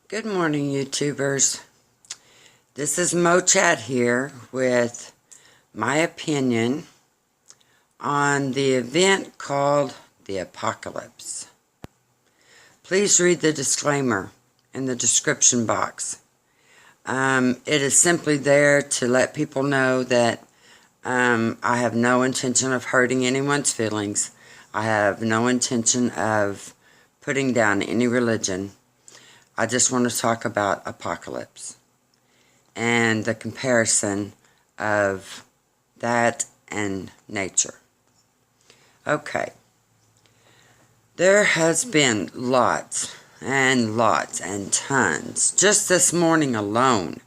Good morning, YouTubers. This is Mo Chat here with my opinion on the event called the Apocalypse. Please read the disclaimer in the description box. It is simply there to let people know that I have no intention of hurting anyone's feelings. I have no intention of putting down any religion. I just want to talk about apocalypse and the comparison of that and nature. Okay. There has been lots and lots and tons. Just this morning alone,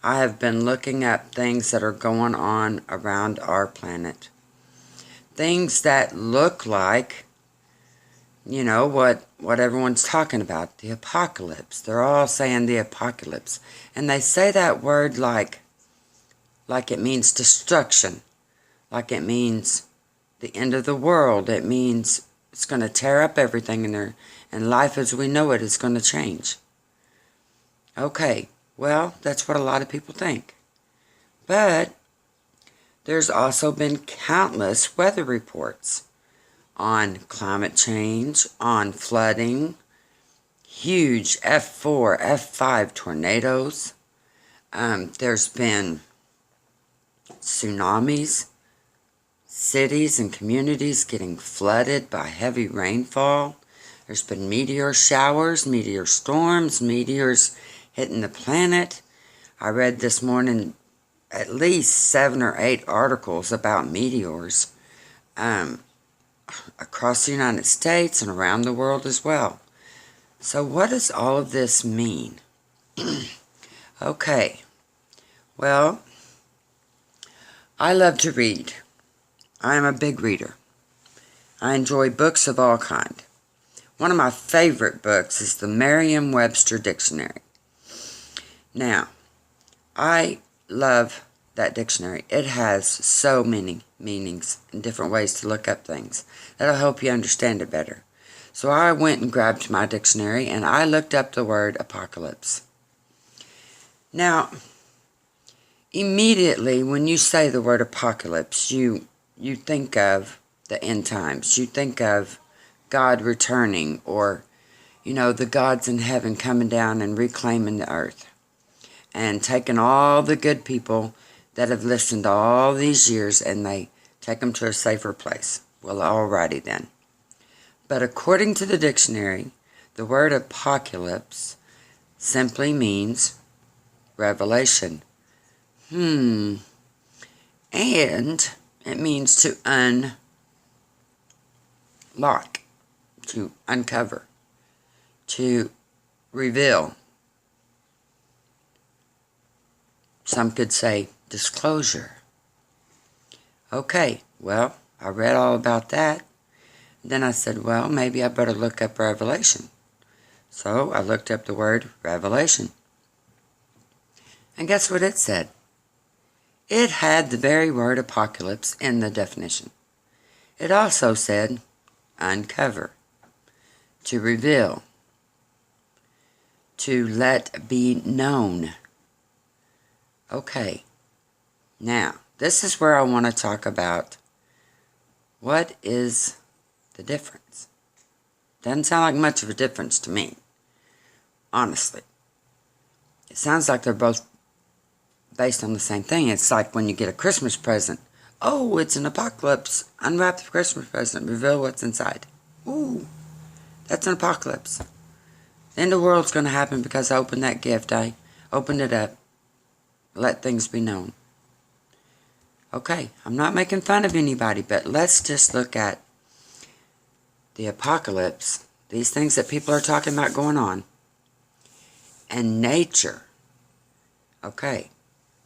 I have been looking up things that are going on around our planet. Things that look like, what everyone's talking about, the apocalypse. They're all saying the apocalypse. And they say that word like it means destruction. Like it means the end of the world. It means it's going to tear up everything in there. And life as we know it is going to change. Okay, well, that's what a lot of people think. But there's also been countless weather reports on climate change, on flooding, huge F4, F5 tornadoes. There's been tsunamis, cities and communities getting flooded by heavy rainfall. There's been meteor showers, meteor storms, meteors hitting the planet. I read this morning at least 7 or 8 articles about meteors. Across the United States and around the world as well. So what does all of this mean? Okay, well, I love to read. I am a big reader. I enjoy books of all kind. One of my favorite books is the Merriam-Webster Dictionary. Now, I love that dictionary. It has so many meanings and different ways to look up things. That'll help you understand it better. So I went and grabbed my dictionary and I looked up the word apocalypse. Now, immediately when you say the word apocalypse, you think of the end times. You think of God returning, or, the gods in heaven coming down and reclaiming the earth and taking all the good people that have listened all these years and they take them to a safer place. Well, alrighty then. But according to the dictionary, the word apocalypse simply means revelation. And it means to unlock, to uncover, to reveal. Some could say disclosure. Okay, well, I read all about that. Then I said, well, maybe I better look up Revelation. So I looked up the word revelation. And guess what it said? It had the very word apocalypse in the definition. It also said uncover, to reveal, to let be known. Okay, now, this is where I want to talk about what is the difference. Doesn't sound like much of a difference to me, honestly. It sounds like they're both based on the same thing. It's like when you get a Christmas present. Oh, it's an apocalypse. Unwrap the Christmas present. Reveal what's inside. Ooh, that's an apocalypse. The end of the world's going to happen because I opened that gift. I opened it up. Let things be known. Okay, I'm not making fun of anybody, but let's just look at the apocalypse, these things that people are talking about going on, and nature. Okay,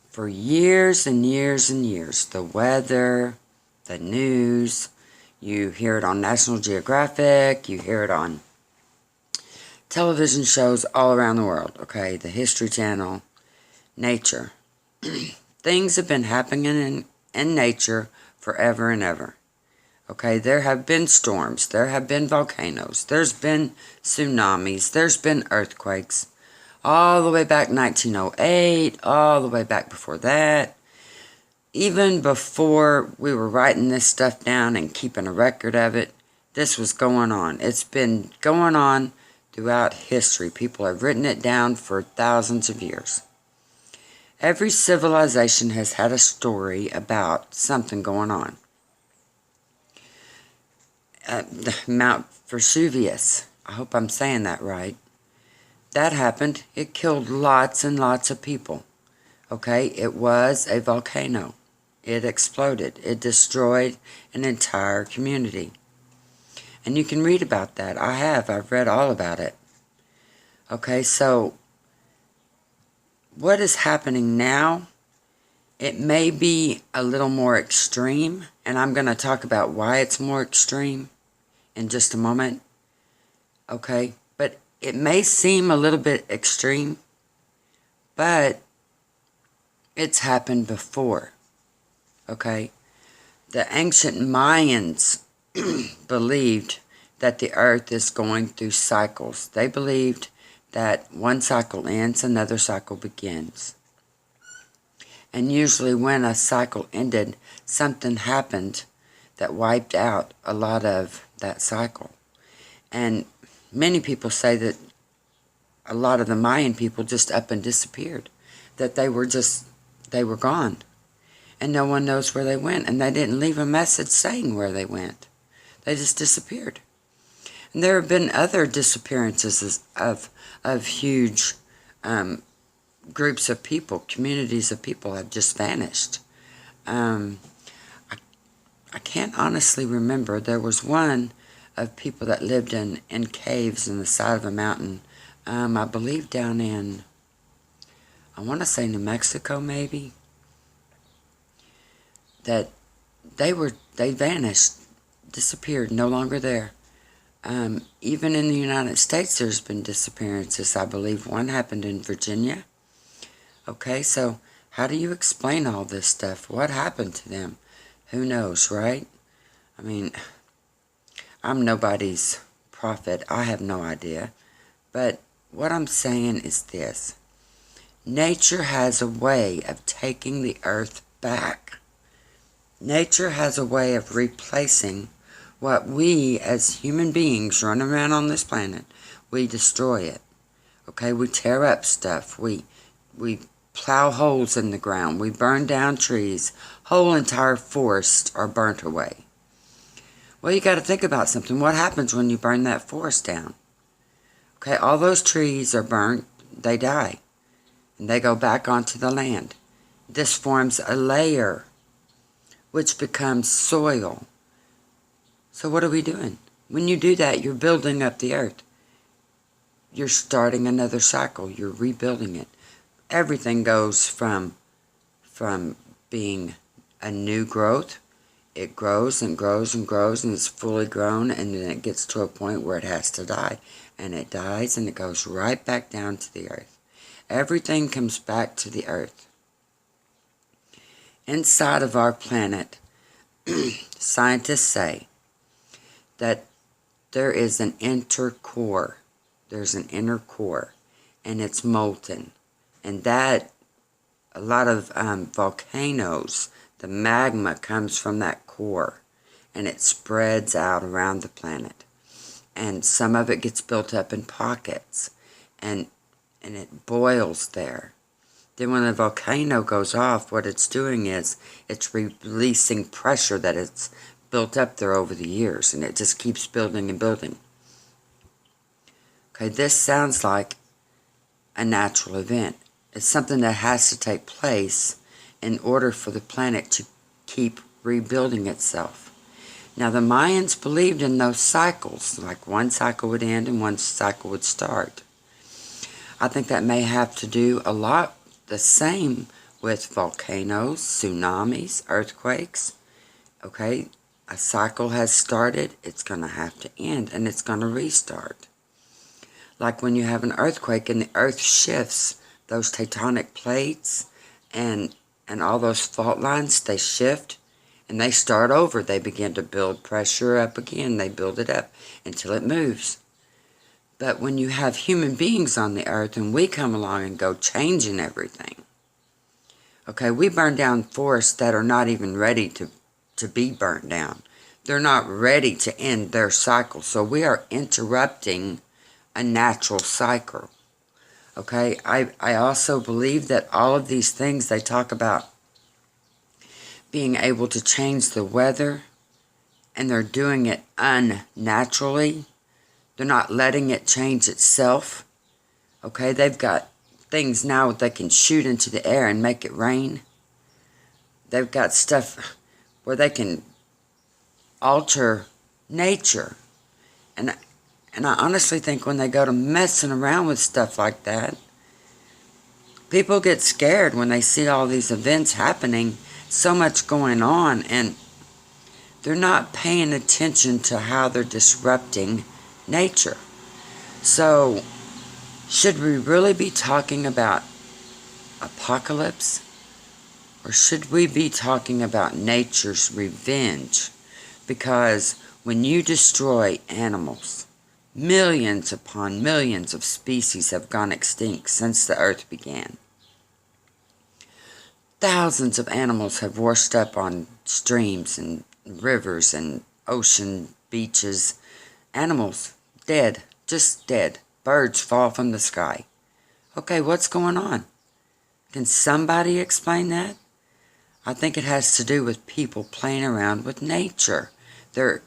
for years and years and years, the weather, the news, you hear it on National Geographic, you hear it on television shows all around the world, okay, the History Channel, nature. Things have been happening in nature forever and ever. Okay, there have been storms, there have been volcanoes, there's been tsunamis, there's been earthquakes. all the way back 1908, all the way back before that. Even before we were writing this stuff down and keeping a record of it, this was going on. It's been going on throughout history. People have written it down for thousands of years. Every civilization has had a story about something going on. Mount Vesuvius, I hope I'm saying that right. That happened. It killed lots and lots of people. Okay, it was a volcano. It exploded. It destroyed an entire community. And you can read about that. I've read all about it. Okay, so what is happening now, it may be a little more extreme, and I'm going to talk about why it's more extreme in just a moment. Okay, but it may seem a little bit extreme, but it's happened before. Okay, the ancient Mayans believed that the earth is going through cycles. They believed that one cycle ends, another cycle begins. And usually when a cycle ended, something happened that wiped out a lot of that cycle. And many people say that a lot of the Mayan people just up and disappeared. That they were gone. And no one knows where they went. And they didn't leave a message saying where they went. They just disappeared. And there have been other disappearances of huge groups of people, communities of people have just vanished. I can't honestly remember. There was one of people that lived in caves in the side of a mountain. I believe down in, I want to say New Mexico maybe. That they vanished, disappeared, no longer there. Even in the United States, there's been disappearances. I believe one happened in Virginia. Okay, so how do you explain all this stuff? What happened to them? Who knows, right? I mean, I'm nobody's prophet. I have no idea. But what I'm saying is this. Nature has a way of taking the earth back. Nature has a way of replacing what we as human beings run around on this planet. We destroy it. Okay, we tear up stuff. We plow holes in the ground. We burn down trees. Whole entire forests are burnt away. Well, you got to think about something. What happens when you burn that forest down? Okay, all those trees are burnt. They die. And they go back onto the land. This forms a layer, which becomes soil. So what are we doing? When you do that, you're building up the earth. You're starting another cycle. You're rebuilding it. Everything goes from being a new growth. It grows and grows and grows, and it's fully grown, and then it gets to a point where it has to die. And it dies, and it goes right back down to the earth. Everything comes back to the earth. Inside of our planet, scientists say that there is an inner core. There's an inner core, and it's molten. And that, a lot of volcanoes, the magma comes from that core, and it spreads out around the planet. And some of it gets built up in pockets, and it boils there. Then when the volcano goes off, what it's doing is it's releasing pressure that it's built up there over the years, and it just keeps building and building. Okay, this sounds like a natural event. It's something that has to take place in order for the planet to keep rebuilding itself. Now, the Mayans believed in those cycles, like one cycle would end and one cycle would start. I think that may have to do a lot the same with volcanoes, tsunamis, earthquakes. Okay, a cycle has started, it's going to have to end, and it's going to restart. Like when you have an earthquake and the earth shifts, those tectonic plates and all those fault lines, they shift and they start over. They begin to build pressure up again. They build it up until it moves. But when you have human beings on the earth and we come along and go changing everything, okay, we burn down forests that are not even ready to be burnt down. They're not ready to end their cycle. So we are interrupting a natural cycle. Okay, I also believe that all of these things they talk about being able to change the weather, and they're doing it unnaturally. They're not letting it change itself. Okay, they've got things now that they can shoot into the air and make it rain. They've got stuff where they can alter nature. And I honestly think when they go to messing around with stuff like that, people get scared when they see all these events happening, so much going on, and they're not paying attention to how they're disrupting nature. So, should we really be talking about apocalypse? Or should we be talking about nature's revenge? Because when you destroy animals, millions upon millions of species have gone extinct since the earth began. Thousands of animals have washed up on streams and rivers and ocean beaches. Animals, dead, just dead. Birds fall from the sky. Okay, what's going on? Can somebody explain that? I think it has to do with people playing around with nature. They're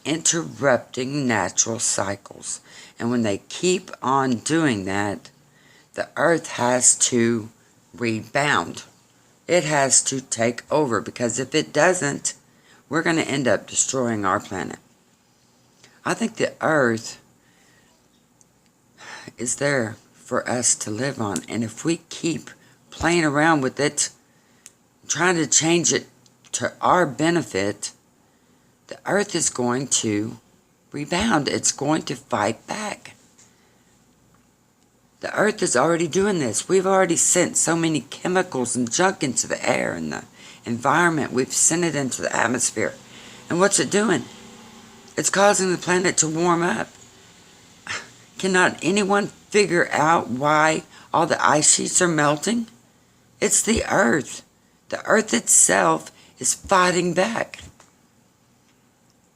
interrupting natural cycles. And when they keep on doing that, the earth has to rebound. It has to take over, because if it doesn't, we're going to end up destroying our planet. I think the earth is there for us to live on. And if we keep playing around with it, trying to change it to our benefit, the earth is going to rebound. It's going to fight back. The earth is already doing this. We've already sent so many chemicals and junk into the air and the environment. We've sent it into the atmosphere. And what's it doing? It's causing the planet to warm up. Cannot anyone figure out why all the ice sheets are melting? It's the earth. The earth itself is fighting back.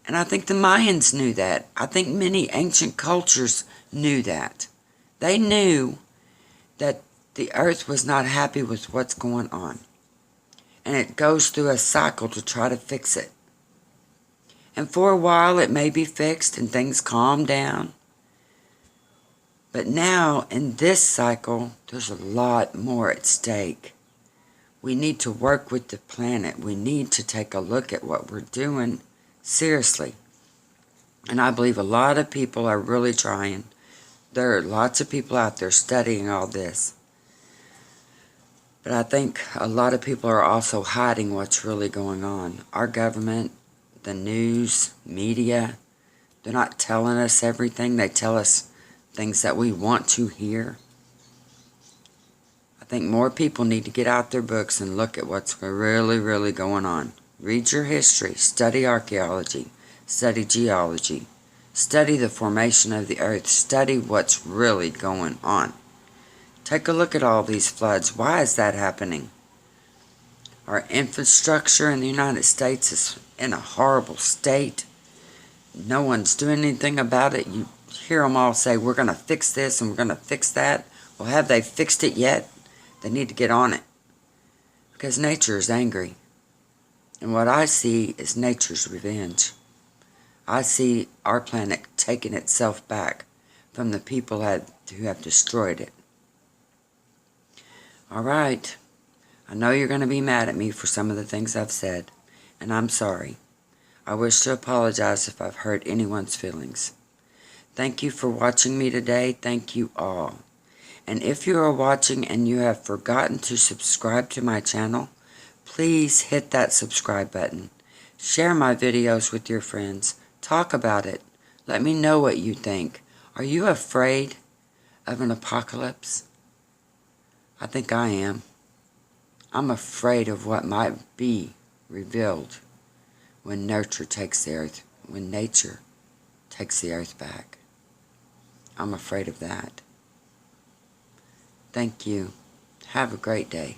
And I think the Mayans knew that. I think many ancient cultures knew that. They knew that the earth was not happy with what's going on. And it goes through a cycle to try to fix it. And for a while it may be fixed and things calm down. But now in this cycle, there's a lot more at stake. We need to work with the planet. We need to take a look at what we're doing seriously. And I believe a lot of people are really trying. There are lots of people out there studying all this. But I think a lot of people are also hiding what's really going on. Our government, the news, media, they're not telling us everything. They tell us things that we want to hear. I think more people need to get out their books and look at what's really, really going on. Read your history, study archaeology, study geology, study the formation of the earth, study what's really going on. Take a look at all these floods. Why is that happening? Our infrastructure in the United States is in a horrible state. No one's doing anything about it. You hear them all say, we're going to fix this and we're going to fix that. Well, have they fixed it yet? They need to get on it. Because nature is angry. And what I see is nature's revenge. I see our planet taking itself back from the people who have destroyed it. Alright, I know you're going to be mad at me for some of the things I've said, and I'm sorry. I wish to apologize if I've hurt anyone's feelings. Thank you for watching me today. Thank you all. And if you are watching and you have forgotten to subscribe to my channel, please hit that subscribe button. Share my videos with your friends. Talk about it. Let me know what you think. Are you afraid of an apocalypse? I think I am. I'm afraid of what might be revealed when nature takes the earth back. I'm afraid of that. Thank you. Have a great day.